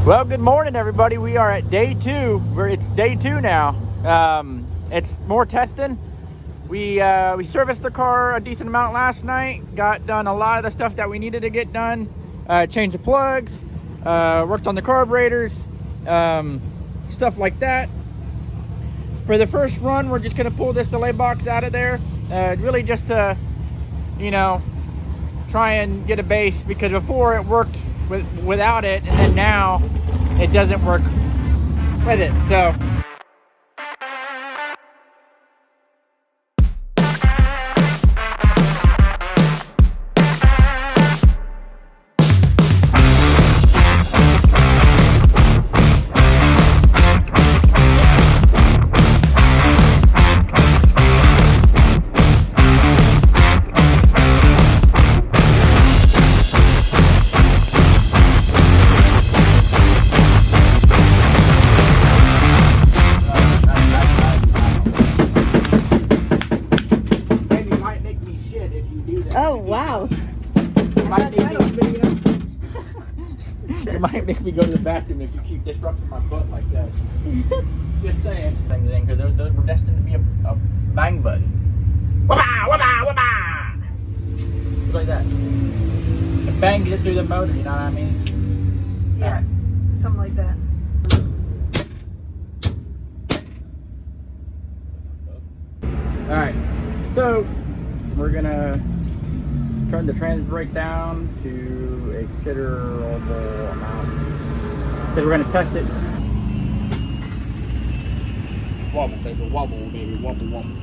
Well, good morning, everybody. We are at day two. It's day two now. It's more testing. We serviced the car a decent amount last night. Got done a lot of the stuff that we needed to get done. Changed the plugs. Worked on the carburetors. Stuff like that. For the first run, we're just gonna pull this delay box out of there. Really just to, you know, try and get a base, because before it worked without it, and then now it doesn't work with it. So oh, wow. I got that on video. it might make me go to the bathroom if you keep disrupting my butt like that. Just saying. Things in, because those were destined to be a bang button. Wah-bah, wah-bah, wah-bah! Just like that. It bangs it through the motor, you know what I mean? Yeah, something like that. Alright, so we're gonna turn the trans brake down to a considerable amount, because we're gonna test it. Wobble, baby, wobble, baby, wobble, wobble.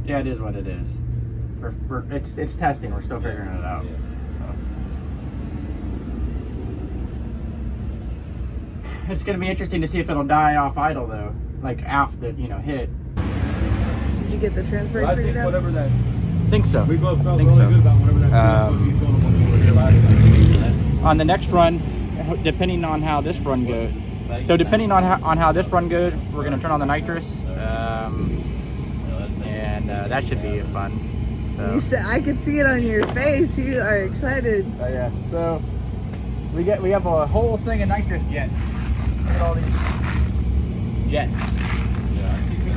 Yeah, it is what it is. It's testing. We're still figuring it out. Yeah. It's gonna be interesting to see if it'll die off idle though, like after hit. Did you get the trans brake Well, I figured think out? whatever that. Think so. We both felt Think really so. good about whatever that. You told them when we were here last time. On the next run, depending on how this run goes. So depending on how this run goes, we're gonna turn on the nitrous, and that should be fun. So You said, I could see it on your face. You are excited. yeah. So we have a whole thing of nitrous jets. Look at all these jets.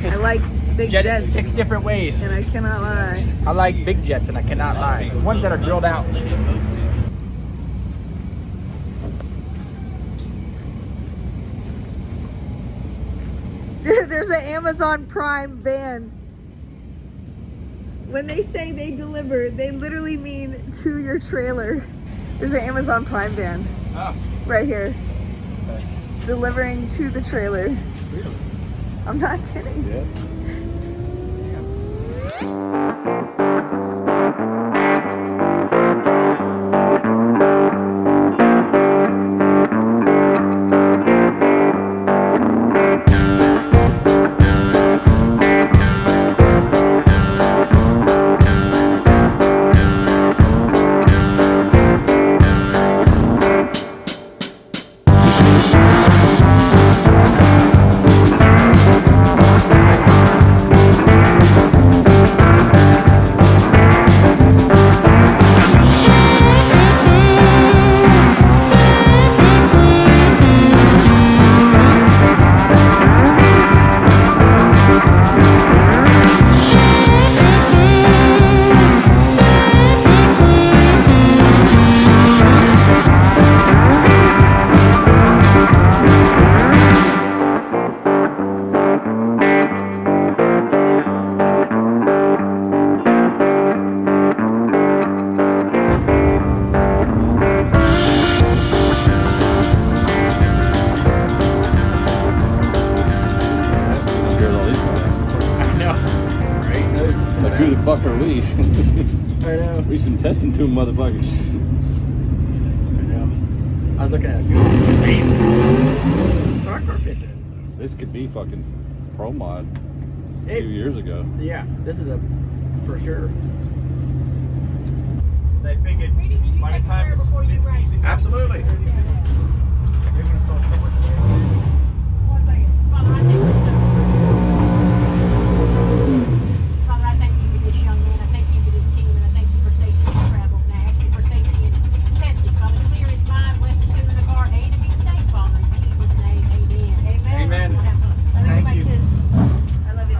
I like big Jet jets, 6 different ways. and I cannot lie. I like big jets, and I cannot lie. Ones that are drilled out. Dude, there's an Amazon Prime van. When they say they deliver, they literally mean to your trailer. There's an Amazon Prime van Oh, right here, delivering to the trailer. really? I'm not kidding. Yeah. fuck are we? I know. We some testing to them motherfuckers. I know. I was looking at a few. Our car fits in. So. This could be fucking pro mod a It- few years ago. Yeah, this is a for sure. They figured by the time it's mid-season. Absolutely. One second. Father, I thank you for this young man. I thank you for this team, and I thank you for safety and travel. And I ask you for safety and testing. Father, clear his mind, bless the two in the car, A to be safe, Father. In Jesus' name, amen. Amen. Amen. Have fun. I think Thank my you. kiss. I love you.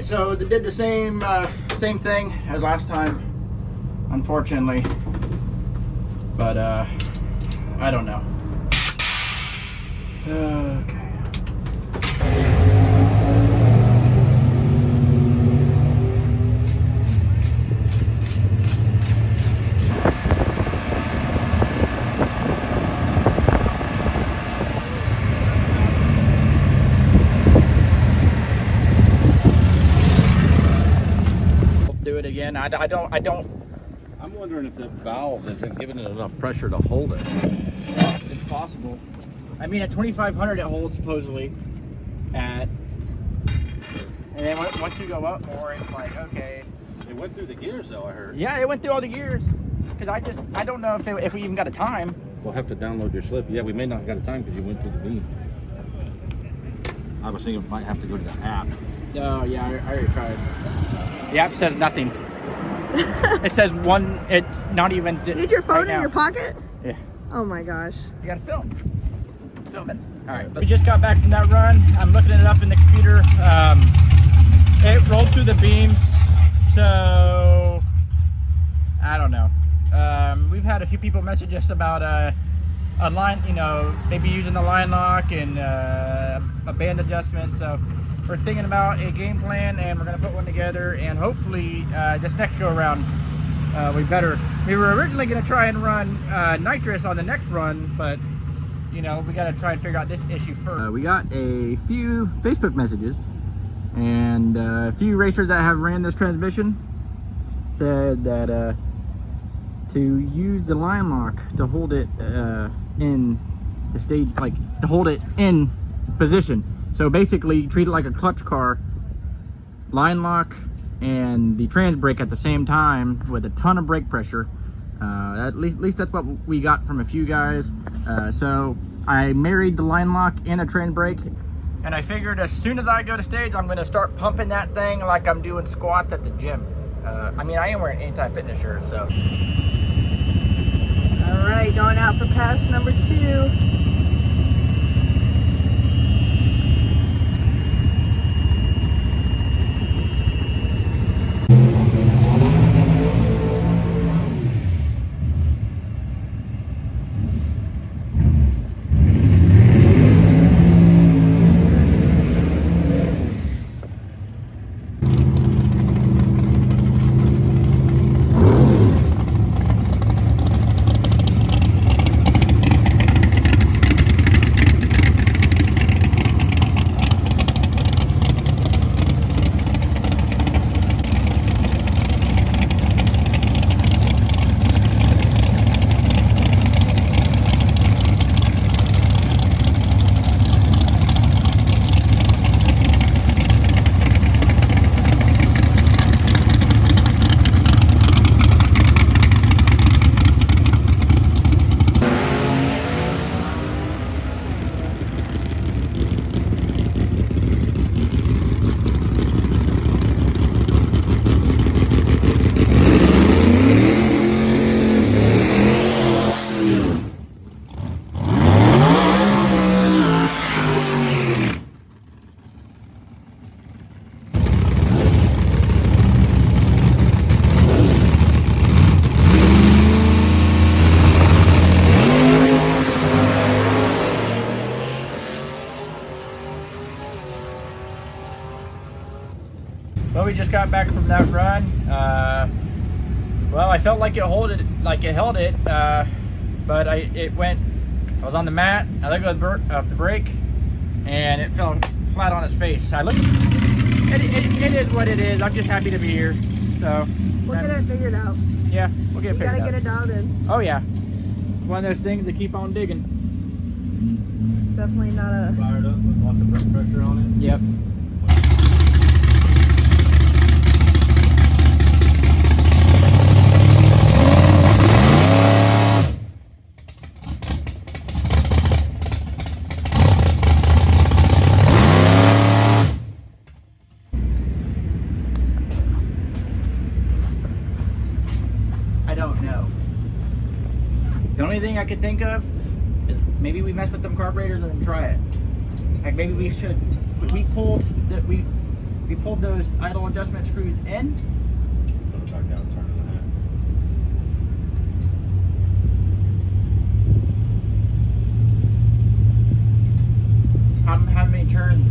So they did the same thing as last time, unfortunately. But I don't know. Okay. Do it again. I don't. I'm wondering if the valve isn't giving it enough pressure to hold it. It's possible. I mean, at 2,500 it holds supposedly. And then once you go up more, it's like, okay. It went through the gears though, I heard. Yeah, it went through all the gears. Because I don't know if we even got a time. We'll have to download your slip. Yeah, we may not have got a time because you went through the beam. I was thinking we might have to go to the app. Oh yeah, I already tried. The app says nothing. It says one. It's not even. You had your phone right in now. your pocket? Yeah. Oh my gosh. You gotta film. Filming. All right, we just got back from that run. I'm looking it up in the computer. It rolled through the beams, so I don't know. We've had a few people message us about a line, you know, maybe using the line lock and a band adjustment. So we're thinking about a game plan, and we're gonna put one together, and hopefully this next go around we were originally gonna try and run nitrous on the next run, but you know, we gotta try and figure out this issue first. We got a few Facebook messages, and a few racers that have ran this transmission said that to use the line lock to hold it in the stage, like to hold it in position. So basically treat it like a clutch car, line lock and the trans brake at the same time with a ton of brake pressure. At least that's what we got from a few guys. So I married the line lock and a trans brake, and I figured as soon as I go to stage, I'm gonna start pumping that thing like I'm doing squats at the gym. I mean, I am wearing Anytime Fitness shirt, so. All right, going out for pass number 2. Well, we just got back from that run. Well, I felt like it held it, but I was on the mat. I let go of the brake, and it fell flat on its face. It is what it is. I'm just happy to be here. So We'll get it figured out. yeah, we'll get it figured out. You gotta get it dialed in. Oh yeah, one of those things that keep on digging. It's definitely not a... Fired up with lots of brake pressure on it. Yep. I don't know. The only thing I could think of is maybe we mess with them carburetors and then try it. Like maybe we should. We pulled those idle adjustment screws in. Put it back out, turn it in half. How many turns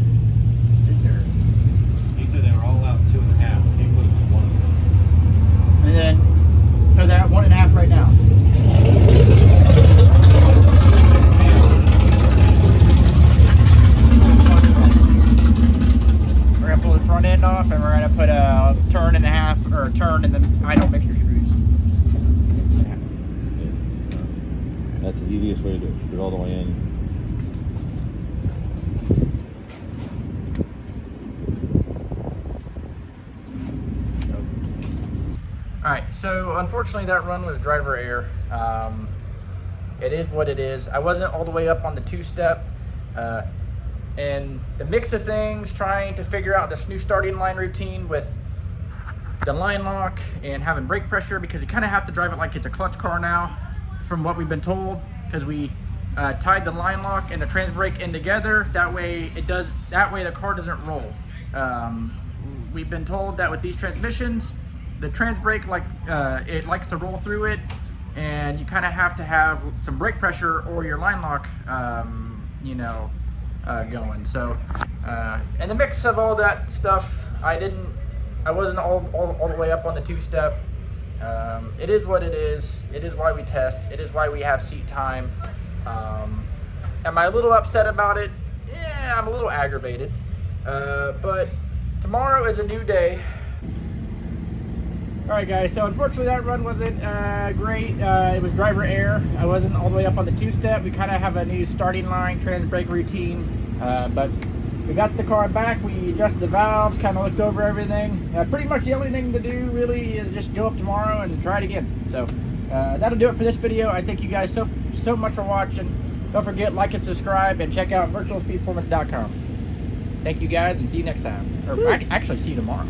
is there? He said they were all out 2.5. He put them in one of them. And then, so they're at 1.5 right now. We're gonna pull the front end off, and we're gonna put a turn and a half, or a turn in the idle mixture screws. That's the easiest way to do it. Put it all the way in. Alright, so unfortunately that run was driver error. It is what it is. I wasn't all the way up on the 2-step. And the mix of things, trying to figure out this new starting line routine with the line lock and having brake pressure, because you kind of have to drive it like it's a clutch car now, from what we've been told, because we tied the line lock and the trans brake in together. That way the car doesn't roll. We've been told that with these transmissions, the trans brake it likes to roll through it, and you kind of have to have some brake pressure or your line lock going. So and the mix of all that stuff, I wasn't all the way up on the two-step. It is what it is. It is why we test. It is why we have seat time. Am I a little upset about it? Yeah, I'm a little aggravated. But tomorrow is a new day. All right, guys. So unfortunately, that run wasn't great. It was driver error. I wasn't all the way up on the two-step. We kind of have a new starting line trans brake routine, but we got the car back. We adjusted the valves, kind of looked over everything. Pretty much the only thing to do really is just go up tomorrow and try it again. So that'll do it for this video. I thank you guys so much for watching. Don't forget, like and subscribe, and check out virtualspeedperformance.com. Thank you guys, and see you next time. Or actually, see you tomorrow.